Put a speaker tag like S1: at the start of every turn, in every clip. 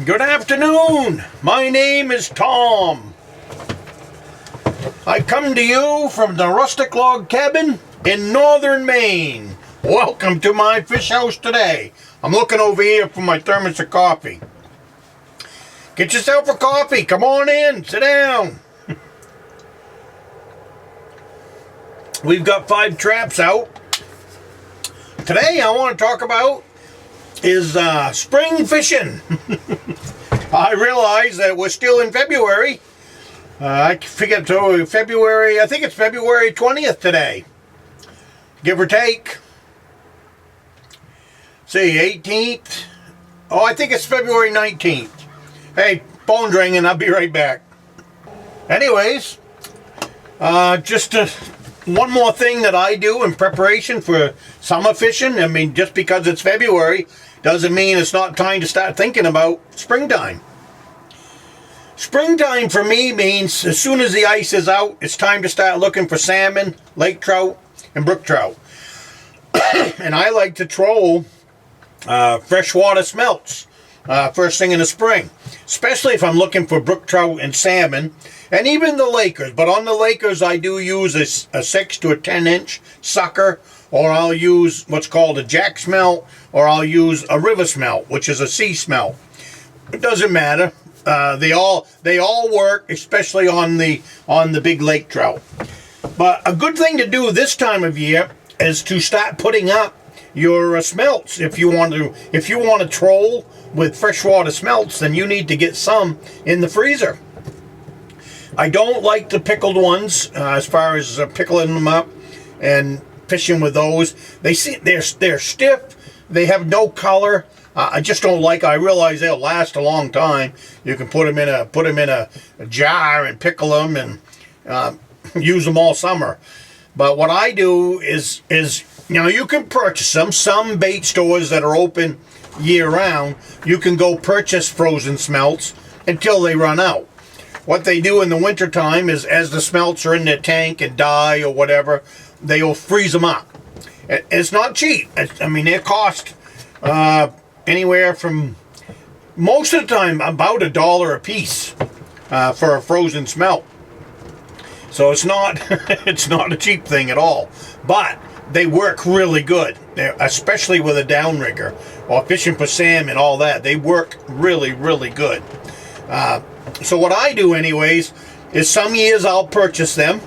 S1: Good afternoon. My name is Tom. I come to you from the Rustic log cabin in Northern Maine. Welcome to my fish house today. I'm looking over here for my thermos of coffee. Get yourself a coffee. Come on in. Sit down. We've got 5 traps out. Today I want to talk about is spring fishing. I realize that we're still in February. I forget to February. I think it's February 20th today, give or take. See, 18th. Oh, I think it's February 19th. Hey, phone's ringing. I'll be right back. Anyways, just one more thing that I do in preparation for summer fishing. I mean, just because it's February doesn't mean it's not time to start thinking about springtime. Springtime for me means as soon as the ice is out, it's time to start looking for salmon, lake trout, and brook trout. And I like to troll freshwater smelts first thing in the spring, especially if I'm looking for brook trout and salmon, and even the Lakers. But on the Lakers, I do use a 6 to a 10-inch sucker, or I'll use what's called a jack smelt, or I'll use a river smelt, which is a sea smelt. It doesn't matter. They all work, especially on the big lake trout. But a good thing to do this time of year is to start putting up your smelts. If you want to troll with freshwater smelts, then you need to get some in the freezer. I don't like the pickled ones as far as pickling them up and fishing with those. They're stiff. They have no color. I just don't like. I realize they'll last a long time. You can put them in a jar and pickle them and use them all summer. But what I do is you can purchase them. Some bait stores that are open year round, you can go purchase frozen smelts until they run out. What they do in the winter time is, as the smelts are in their tank and die or whatever, they will freeze them up. It's not cheap. I mean, they cost anywhere from, most of the time, about $1 a piece for a frozen smelt. So it's not it's not a cheap thing at all. But they work really good, especially with a downrigger or fishing for salmon, all that. They work really, really good. So what I do anyways is some years I'll purchase them.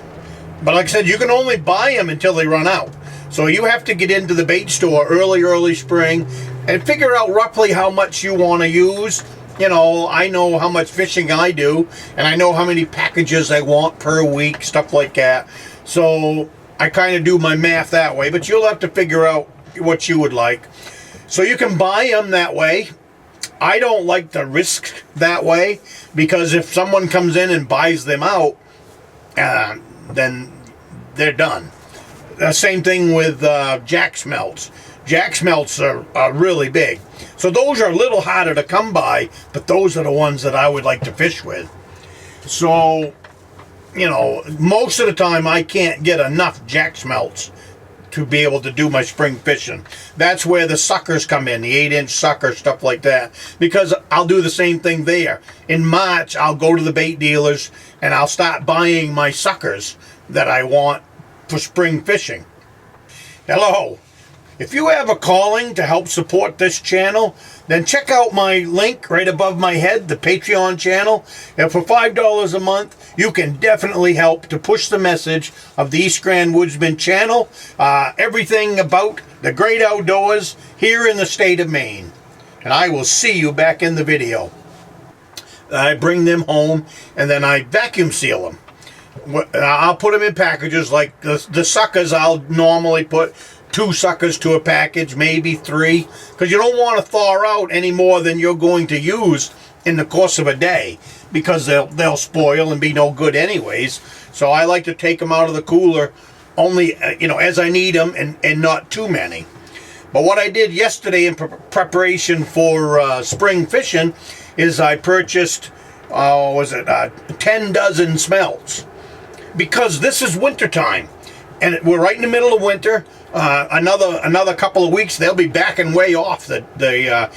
S1: But like I said, you can only buy them until they run out. So you have to get into the bait store early spring and figure out roughly how much you want to use. You know, I know how much fishing I do, and I know how many packages I want per week, stuff like that. So I kind of do my math that way, but you'll have to figure out what you would like. So you can buy them that way. I don't like the risk that way, because if someone comes in and buys them out, then they're done. The same thing with jack smelts. Jack smelts are really big. So those are a little harder to come by, but those are the ones that I would like to fish with. So, you know, most of the time I can't get enough jack smelts to be able to do my spring fishing. That's where the suckers come in, the 8-inch sucker, stuff like that. Because I'll do the same thing there. In March, I'll go to the bait dealers and I'll start buying my suckers that I want for spring fishing. Hello. If you have a calling to help support this channel, then check out my link right above my head, the Patreon channel. And for $5 a month, you can definitely help to push the message of the East Grand Woodsman channel. Everything about the great outdoors here in the state of Maine. And I will see you back in the video. I bring them home and then I vacuum seal them. I'll put them in packages like the suckers. I'll normally put 2 suckers to a package, maybe 3, because you don't want to thaw out any more than you're going to use in the course of a day, because they'll spoil and be no good anyways. So I like to take them out of the cooler only as I need them, and not too many. But what I did yesterday in preparation for spring fishing is I purchased 10 dozen smelts, because this is winter time and we're right in the middle of winter. Another couple of weeks they'll be backing way off the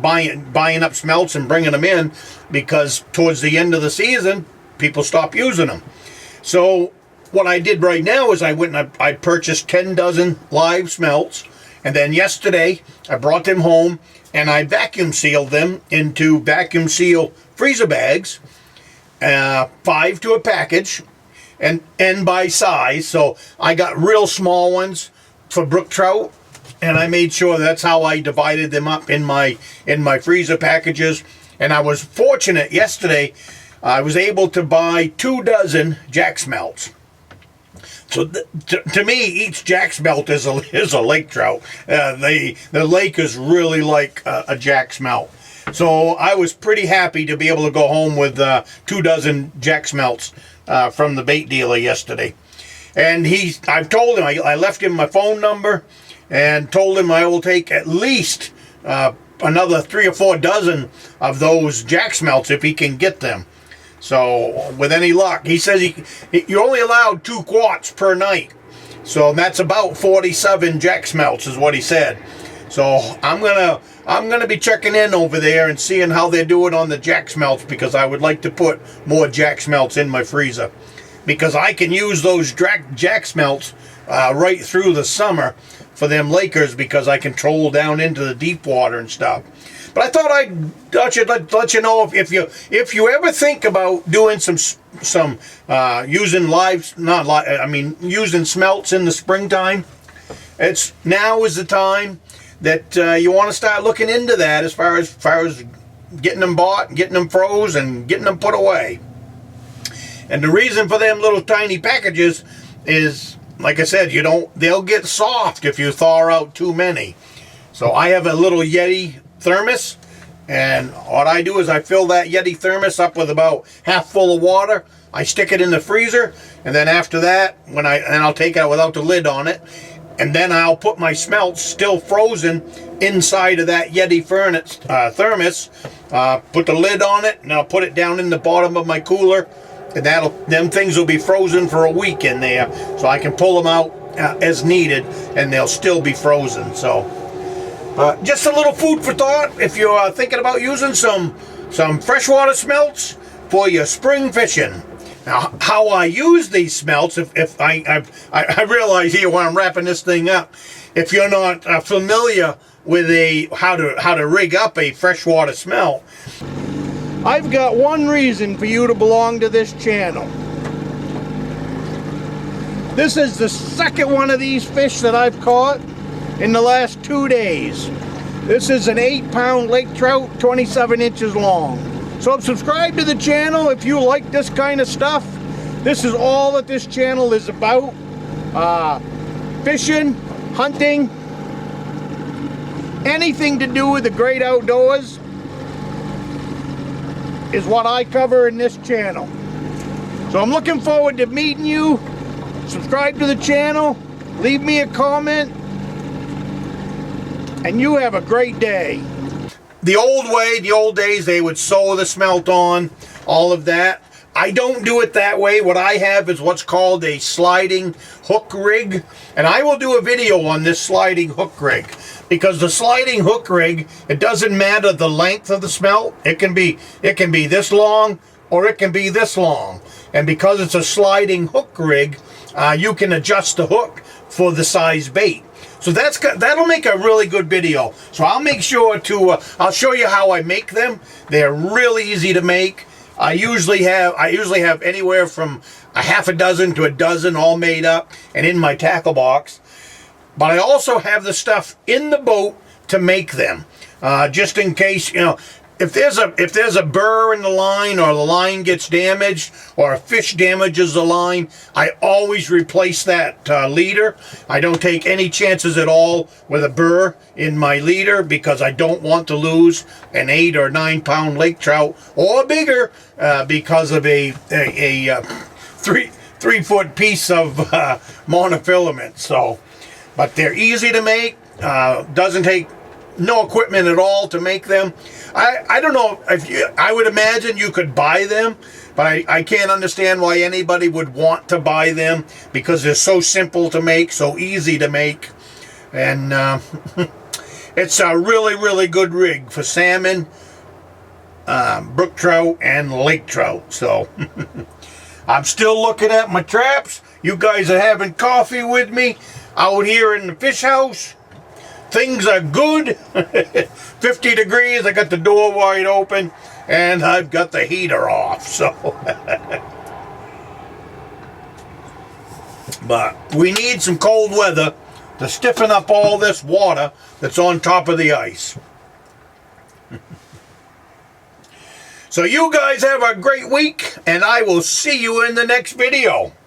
S1: buying up smelts and bringing them in, because towards the end of the season, people stop using them. So what I did right now is I went and I purchased 10 dozen live smelts, and then yesterday I brought them home and I vacuum sealed them into vacuum seal freezer bags, 5 to a package, and by size. So I got real small ones for brook trout, and I made sure that's how I divided them up in my freezer packages. And I was fortunate yesterday, I was able to buy 2 dozen jack smelts. So to me, each jack smelt is a lake trout. The lake is really like a jack smelt. So I was pretty happy to be able to go home with 2 dozen jack smelts from the bait dealer yesterday. And I've told him, I left him my phone number and told him I will take at least another 3 or 4 dozen of those jack smelts if he can get them. So with any luck, he says you're only allowed 2 quarts per night. So that's about 47 jack smelts is what he said. So I'm gonna be checking in over there and seeing how they're doing on the jack smelts, because I would like to put more jack smelts in my freezer, because I can use those jack smelts right through the summer for them lakers, because I can troll down into the deep water and stuff. But I thought I should let you know if you ever think about doing some using using smelts in the springtime, now is the time that you want to start looking into that, as far as getting them bought, getting them froze, and getting them put away. And the reason for them little tiny packages is, like I said, they'll get soft if you thaw out too many. So I have a little Yeti thermos, and what I do is I fill that Yeti thermos up with about half full of water. I stick it in the freezer, and then after that, I'll take it out without the lid on it, and then I'll put my smelts still frozen inside of that Yeti thermos, put the lid on it, and I'll put it down in the bottom of my cooler, and them things will be frozen for a week in there, so I can pull them out as needed, and they'll still be frozen. So just a little food for thought if you're thinking about using some freshwater smelts for your spring fishing. Now, how I use these smelts, if I realize here when I'm wrapping this thing up, if you're not familiar with how to rig up a freshwater smelt, I've got one reason for you to belong to this channel. This is the second one of these fish that I've caught in the last 2 days. This is an 8-pound lake trout, 27 inches long. So subscribe to the channel if you like this kind of stuff. This is all that this channel is about. Fishing, hunting, anything to do with the great outdoors is what I cover in this channel. So I'm looking forward to meeting you. Subscribe to the channel, leave me a comment, and you have a great day. The old days, they would sew the smelt on, all of that. I don't do it that way. What I have is what's called a sliding hook rig, and I will do a video on this sliding hook rig, because the sliding hook rig, it doesn't matter the length of the smelt. It can be this long or it can be this long, and because it's a sliding hook rig, you can adjust the hook for the size bait. So that'll make a really good video. So I'll make sure to I'll show you how I make them. They're really easy to make. I usually have anywhere from a half a dozen to a dozen all made up and in my tackle box. But I also have the stuff in the boat to make them, just in case, if there's a burr in the line, or the line gets damaged, or a fish damages the line, I always replace that leader. I don't take any chances at all with a burr in my leader, because I don't want to lose an 8 or 9 pound lake trout or bigger because of a 3-foot piece of monofilament. So, but they're easy to make. Doesn't take no equipment at all to make them. I don't know if I would imagine you could buy them, but I can't understand why anybody would want to buy them, because they're so simple to make, so easy to make, and It's a really, really good rig for salmon, brook trout, and lake trout. So I'm still looking at my traps. You guys are having coffee with me out here in the fish house. Things are good. 50 degrees. I got the door wide open, and I've got the heater off. So, but we need some cold weather to stiffen up all this water that's on top of the ice. So you guys have a great week, and I will see you in the next video.